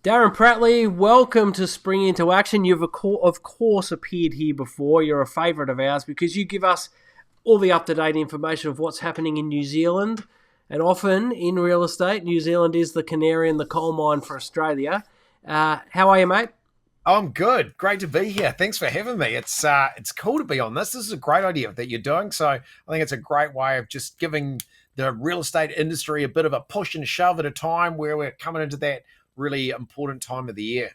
Darren Pratley, welcome to Spring Into Action. You've of course appeared here before. You're a favourite of ours because you give us all the up-to-date information of what's happening in New Zealand. And often in real estate, New Zealand is the canary in the coal mine for Australia. How are you, mate? I'm good. Great to be here. Thanks for having me. It's cool to be on this. This is a great idea that you're doing. So I think it's a great way of just giving the real estate industry a bit of a push and shove at a time where we're coming into that really important time of the year.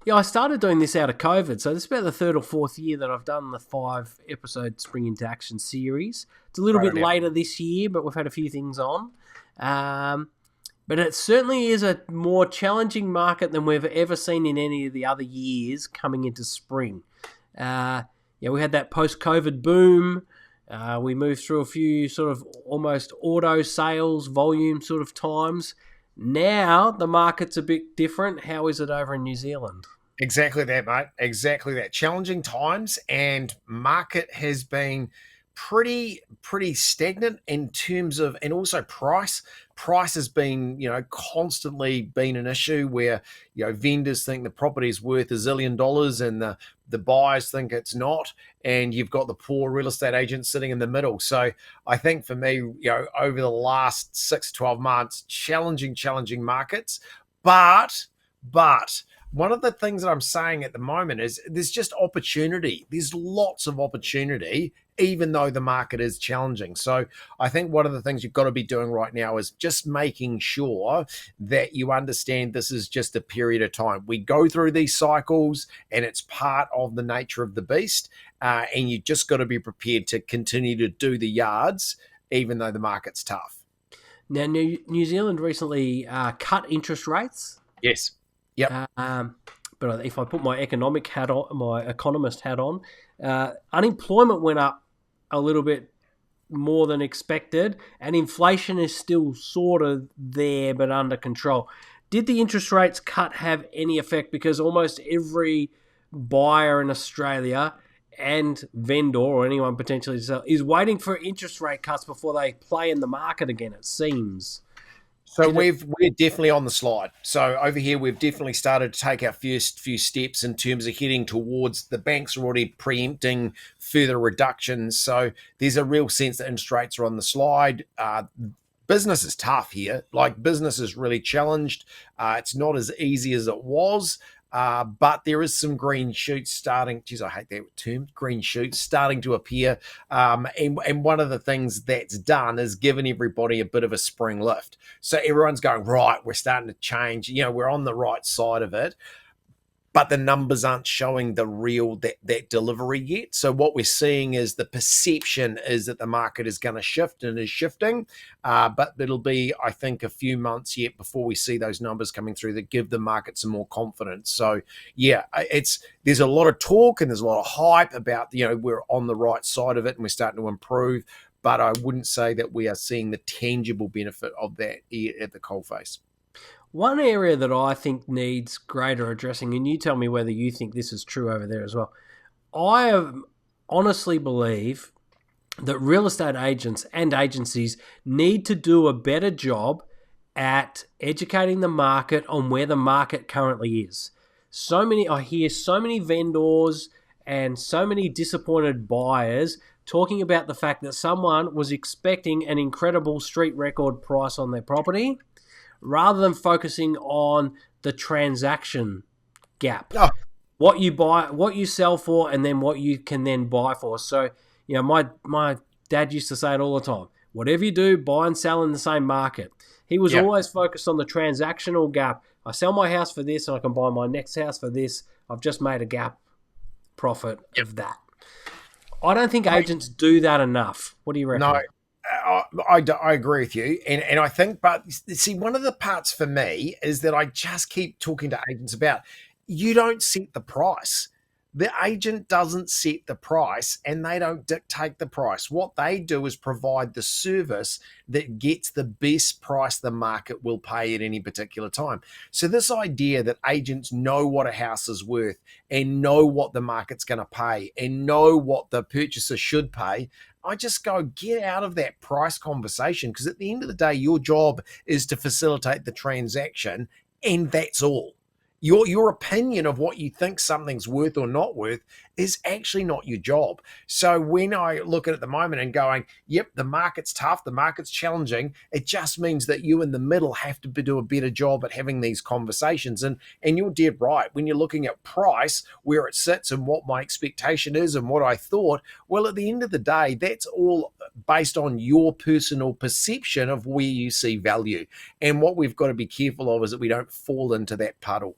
Yeah, I started doing this out of COVID, so this is about the third or fourth year that I've done the 5-episode Spring Into Action series. It's a little Great bit idea. later this year, but we've had a few things on. But it certainly is a more challenging market than we've ever seen in any of the other years coming into spring. We had that post-COVID boom. We moved through a few sort of almost auto sales volume sort of times. Now the market's a bit different. How is it over in New Zealand? Exactly that, mate. Exactly that. Challenging times, and market has been pretty stagnant in terms of, and also price. Price has been, constantly been an issue where, vendors think the property is worth $1 zillion and the buyers think it's not, and you've got the poor real estate agents sitting in the middle. So I think for me, over the last 6 to 12 months, challenging markets, but one of the things that I'm saying at the moment is there's just opportunity. There's lots of opportunity, even though the market is challenging. So I think one of the things you've got to be doing right now is just making sure that you understand this is just a period of time. We go through these cycles and it's part of the nature of the beast. And you just got to be prepared to continue to do the yards, even though the market's tough. Now, New Zealand recently cut interest rates. Yes. Yep. But if I put my economist hat on, unemployment went up a little bit more than expected, and inflation is still sort of there but under control. Did the interest rates cut have any effect? Because almost every buyer in Australia and vendor or anyone potentially to sell is waiting for interest rate cuts before they play in the market again, it seems. So we're definitely on the slide. So over here, we've definitely started to take our first few steps in terms of heading towards the banks are already preempting further reductions. So there's a real sense that interest rates are on the slide. Business is tough here. Like, business is really challenged. It's not as easy as it was. But there is some green shoots starting. Geez, I hate that term. Green shoots starting to appear. And one of the things that's done is given everybody a bit of a spring lift. So everyone's going, right, we're starting to change. We're on the right side of it. But the numbers aren't showing the real that delivery yet. So what we're seeing is the perception is that the market is going to shift and is shifting. But it'll be, I think, a few months yet before we see those numbers coming through that give the market some more confidence. So yeah, there's a lot of talk and there's a lot of hype about, we're on the right side of it and we're starting to improve. But I wouldn't say that we are seeing the tangible benefit of that at the coalface. One area that I think needs greater addressing, and you tell me whether you think this is true over there as well. I honestly believe that real estate agents and agencies need to do a better job at educating the market on where the market currently is. I hear so many vendors and so many disappointed buyers talking about the fact that someone was expecting an incredible street record price on their property, rather than focusing on the transaction gap. Oh, What you buy, what you sell for, and then what you can then buy for. So, my dad used to say it all the time. Whatever you do, buy and sell in the same market. He was yeah. always focused on the transactional gap. I sell my house for this and I can buy my next house for this. I've just made a gap profit of that. I don't think agents do that enough. What do you reckon? No, I agree with you, and I think, but see, one of the parts for me is that I just keep talking to agents about, you don't set the price. The agent doesn't set the price and they don't dictate the price. What they do is provide the service that gets the best price the market will pay at any particular time. So this idea that agents know what a house is worth and know what the market's going to pay and know what the purchaser should pay, I just go, get out of that price conversation, because at the end of the day, your job is to facilitate the transaction And that's all. Your opinion of what you think something's worth or not worth is actually not your job. So when I look at it at the moment and going, yep, the market's tough, the market's challenging, it just means that you in the middle have to do a better job at having these conversations. And you're dead right. When you're looking at price, where it sits and what my expectation is and what I thought, well, at the end of the day, that's all based on your personal perception of where you see value. And what we've got to be careful of is that we don't fall into that puddle.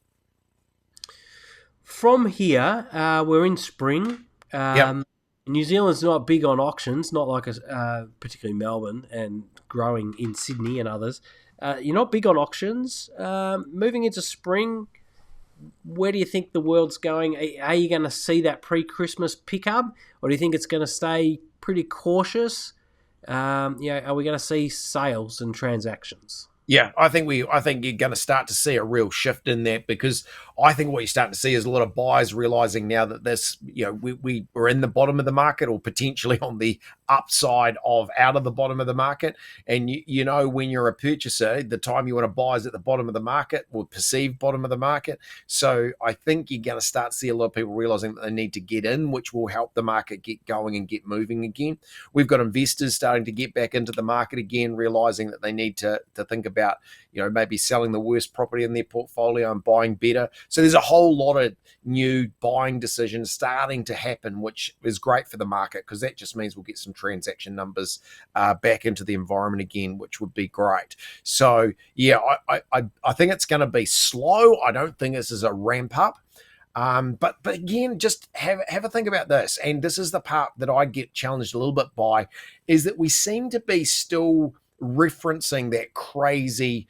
From here, we're in spring. Yep. New Zealand's not big on auctions, not like particularly Melbourne and growing in Sydney and others. You're not big on auctions. Moving into spring, where do you think the world's going? Are you going to see that pre-Christmas pickup, or do you think it's going to stay pretty cautious? Are we going to see sales and transactions? Yeah, I think you're going to start to see a real shift in that, because I think what you're starting to see is a lot of buyers realizing now that this, we are in the bottom of the market, or potentially on the upside of out of the bottom of the market. And when you're a purchaser, the time you want to buy is at the bottom of the market, or perceived bottom of the market. So I think you're going to start to see a lot of people realizing that they need to get in, which will help the market get going and get moving again. We've got investors starting to get back into the market again, realizing that they need to think about maybe selling the worst property in their portfolio and buying better. So there's a whole lot of new buying decisions starting to happen, which is great for the market, because that just means we'll get some transaction numbers back into the environment again, which would be great. So yeah, I think it's going to be slow. I don't think this is a ramp up. But again, just have a think about this. And this is the part that I get challenged a little bit by, is that we seem to be still referencing that crazy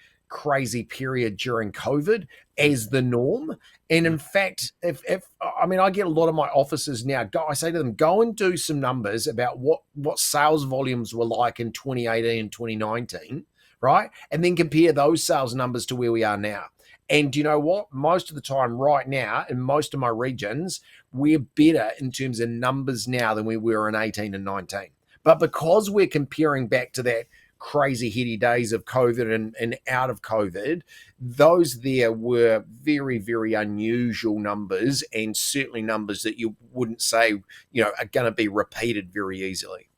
period during COVID as the norm. And in fact, if I get a lot of my officers now, I say to them, go and do some numbers about what sales volumes were like in 2018 and 2019, right? And then compare those sales numbers to where we are now. And you know what? Most of the time right now, in most of my regions, we're better in terms of numbers now than we were in 18 and 19. But because we're comparing back to that crazy heady days of COVID and out of COVID, those there were very, very unusual numbers, and certainly numbers that you wouldn't say, are going to be repeated very easily.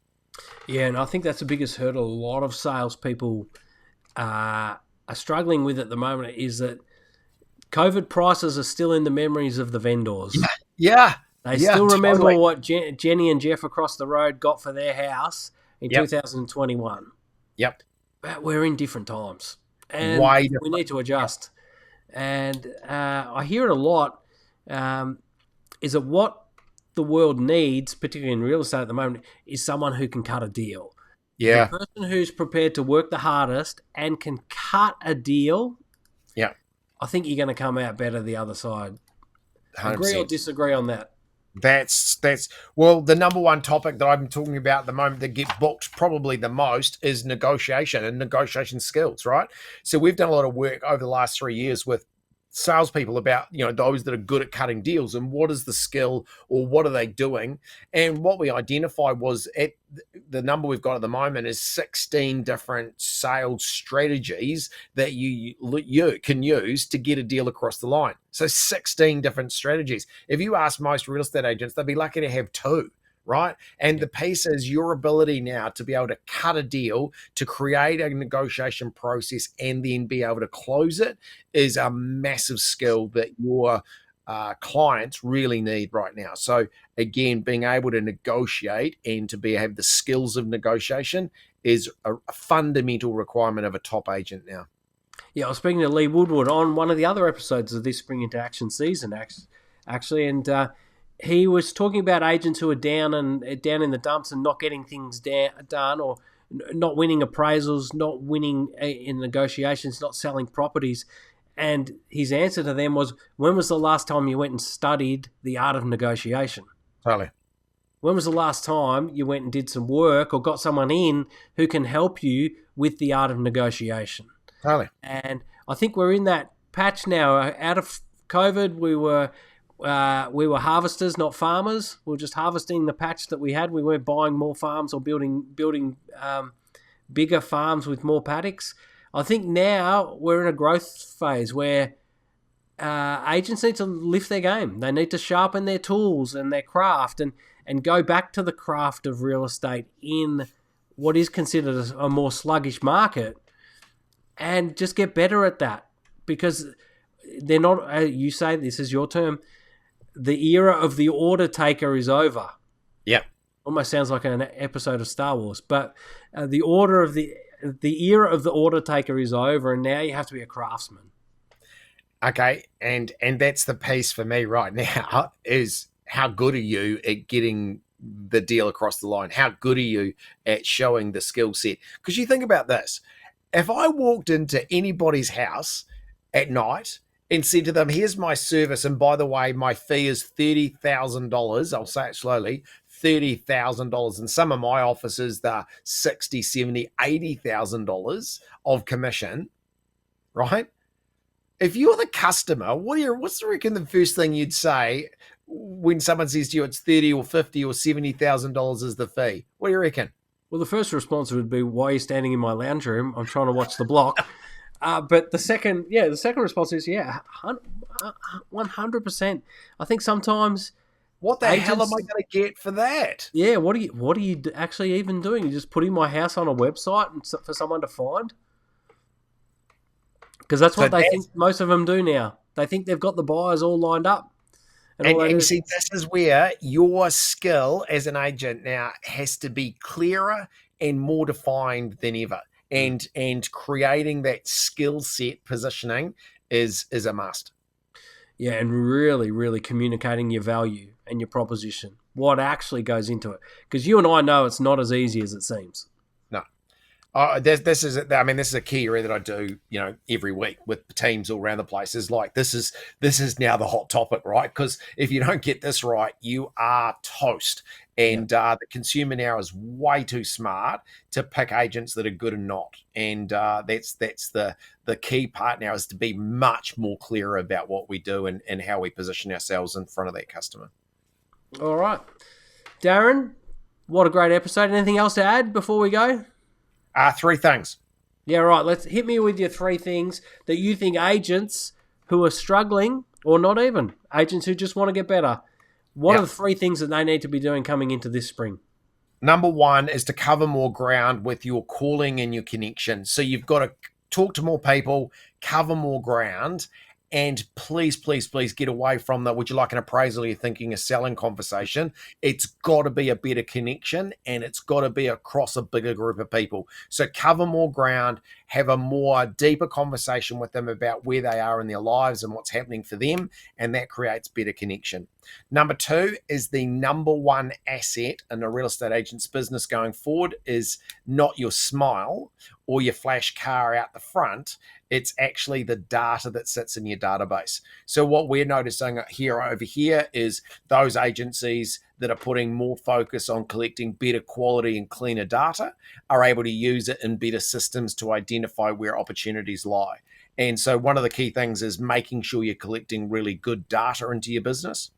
Yeah, and I think that's the biggest hurdle a lot of salespeople are struggling with at the moment, is that COVID prices are still in the memories of the vendors. Yeah. They still remember what Jenny and Jeff across the road got for their house in 2021. Yep. But we're in different times, and we need to adjust. And I hear it a lot, is that what the world needs, particularly in real estate at the moment, is someone who can cut a deal. Yeah. The person who's prepared to work the hardest and can cut a deal, I think you're going to come out better the other side. 100%. Agree or disagree on that? That's the number one topic that I'm talking about at the moment that get booked probably the most is negotiation and negotiation skills, right? So we've done a lot of work over the last 3 years with salespeople about, those that are good at cutting deals, and what is the skill, or what are they doing. And what we identified was, at the number we've got at the moment is 16 different sales strategies that you can use to get a deal across the line. So 16 different strategies. If you ask most real estate agents, they'd be lucky to have 2. Right. And the piece is your ability now to be able to cut a deal, to create a negotiation process, and then be able to close it is a massive skill that your clients really need right now. So again, being able to negotiate and to have the skills of negotiation is a fundamental requirement of a top agent now. Yeah, I was speaking to Lee Woodward on one of the other episodes of this Spring Into Action season, actually, and he was talking about agents who are down in the dumps and not getting things done, or not winning appraisals, not winning in negotiations, not selling properties. And his answer to them was, when was the last time you went and studied the art of negotiation? Totally. When was the last time you went and did some work, or got someone in who can help you with the art of negotiation? Totally. And I think we're in that patch now. Out of COVID, we were harvesters, not farmers. We were just harvesting the patch that we had. We weren't buying more farms or building bigger farms with more paddocks. I think now we're in a growth phase where agents need to lift their game. They need to sharpen their tools and their craft and go back to the craft of real estate in what is considered a more sluggish market and just get better at that, because they're not, you say this is your term, the era of the order taker is over. Yep. Almost sounds like an episode of Star Wars, but the era of the order taker is over, and now you have to be a craftsman. Okay, and that's the piece for me right now is how good are you at getting the deal across the line? How good are you at showing the skill set? Because you think about this. If I walked into anybody's house at night and said to them, here's my service, and by the way, my fee is $30,000, I'll say it slowly, $30,000. And some of my offices, they're $60,000, $70,000, $80,000 of commission, right? If you're the customer, what's the first thing you'd say when someone says to you it's $30,000 or $50,000 or $70,000 is the fee? What do you reckon? Well, the first response would be, "Why are you standing in my lounge room? I'm trying to watch the block." But the second response is, 100%. I think sometimes, what the hell am I going to get for that? Yeah, what are you actually even doing? You're just putting my house on a website and for someone to find? Because that's what they think most of them do now. They think they've got the buyers all lined up. And see, this is where your skill as an agent now has to be clearer and more defined than ever. And creating that skill set positioning is a must. Yeah, and really, really communicating your value and your proposition, what actually goes into it. Because you and I know it's not as easy as it seems. No. This is a key area that I do, every week with teams all around the place. Is like this is now the hot topic, right? Because if you don't get this right, you are toast. And the consumer now is way too smart to pick agents that are good and not. And that's the key part now, is to be much more clearer about what we do and how we position ourselves in front of that customer. All right, Darren, what a great episode. Anything else to add before we go? 3 things. Yeah, right. Let's hit me with your 3 things that you think agents who are struggling, or not even, agents who just want to get better, what are the 3 things that they need to be doing coming into this spring? Number 1 is to cover more ground with your calling and your connection. So you've got to talk to more people, cover more ground, and please, please, please get away from the, would you like an appraisal, you're thinking a selling conversation. It's got to be a better connection, and it's got to be across a bigger group of people. So cover more ground, have a more deeper conversation with them about where they are in their lives and what's happening for them, and that creates better connection. Number 2 is the number 1 asset in a real estate agent's business going forward is not your smile or your flash car out the front. It's actually the data that sits in your database. So what we're noticing over here is those agencies that are putting more focus on collecting better quality and cleaner data are able to use it in better systems to identify where opportunities lie. And so one of the key things is making sure you're collecting really good data into your business.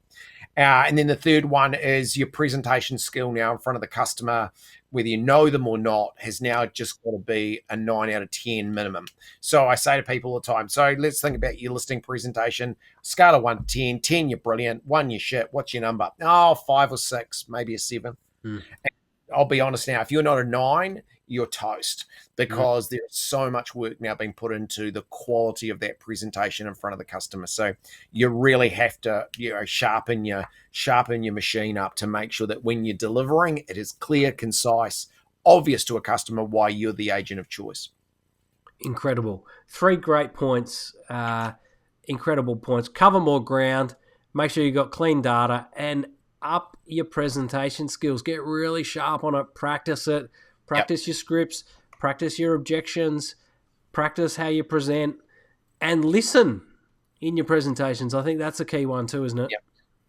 And then the third one is your presentation skill now in front of the customer, whether you know them or not, has now just got to be a 9 out of 10 minimum. So I say to people all the time, so let's think about your listing presentation, scale of 1 to 10, 10 you're brilliant, 1 you're shit, what's your number? Oh, 5 or 6, maybe a 7. I'll be honest now, if you're not a 9, you're toast, because there's so much work now being put into the quality of that presentation in front of the customer. So you really have to, sharpen your machine up to make sure that when you're delivering, it is clear, concise, obvious to a customer why you're the agent of choice. Incredible. 3 great points. Incredible points. Cover more ground. Make sure you've got clean data, and up your presentation skills. Get really sharp on it. Practice it. Practice your scripts, practice your objections, practice how you present, and listen in your presentations. I think that's a key one too, isn't it?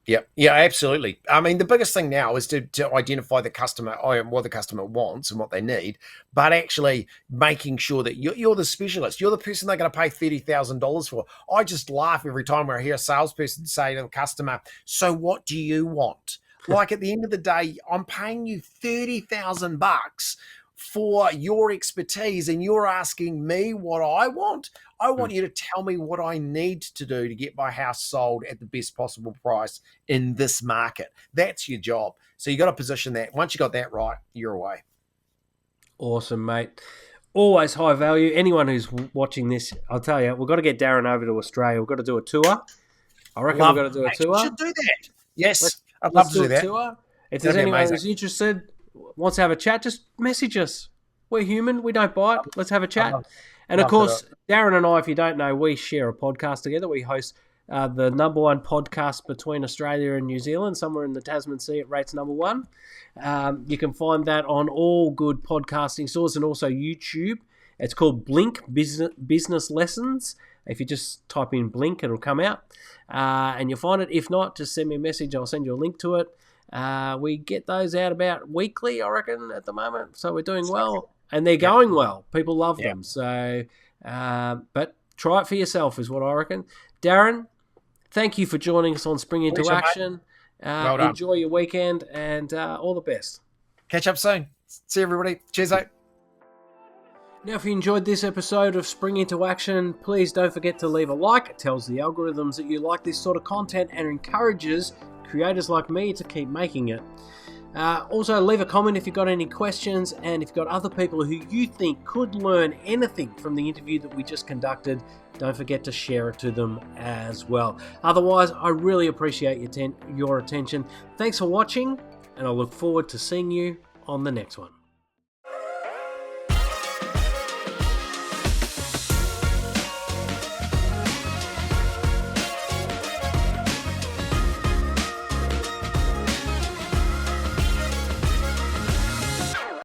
Yeah, absolutely. I mean, the biggest thing now is to identify the customer, what the customer wants and what they need, but actually making sure that you're the specialist. You're the person they're going to pay $30,000 for. I just laugh every time I hear a salesperson say to the customer, so what do you want? Like, at the end of the day, I'm paying you $30,000 for your expertise and you're asking me what I want you to tell me what I need to do to get my house sold at the best possible price in this market. That's your job. So you got to position that. Once you got that right, you're away. Awesome, mate. Always high value. Anyone who's watching this, I'll tell you, we've got to get Darren over to Australia. We've got to do a tour. I reckon we've got to do a tour. We should do that. Yes, I'd Let's love to do that. Tour. If there's anyone who's interested, wants to have a chat, just message us. We're human. We don't bite. Let's have a chat. And of course, Darren and I, if you don't know, we share a podcast together. We host the number one podcast between Australia and New Zealand, somewhere in the Tasman Sea. It rates number one. You can find that on all good podcasting stores and also YouTube. It's called Blink Business Lessons. If you just type in Blink, it'll come out and you'll find it. If not, just send me a message. I'll send you a link to it. We get those out about weekly, I reckon, at the moment. So we're doing well. And they're going well. People love them. So, but try it for yourself is what I reckon. Darren, thank you for joining us on Spring Into Action. Well done. Enjoy your weekend and all the best. Catch up soon. See everybody. Cheers, mate. Now, if you enjoyed this episode of Spring Into Action, please don't forget to leave a like. It tells the algorithms that you like this sort of content and encourages creators like me to keep making it. Also, leave a comment if you've got any questions, and if you've got other people who you think could learn anything from the interview that we just conducted, don't forget to share it to them as well. Otherwise, I really appreciate your attention. Thanks for watching, and I look forward to seeing you on the next one.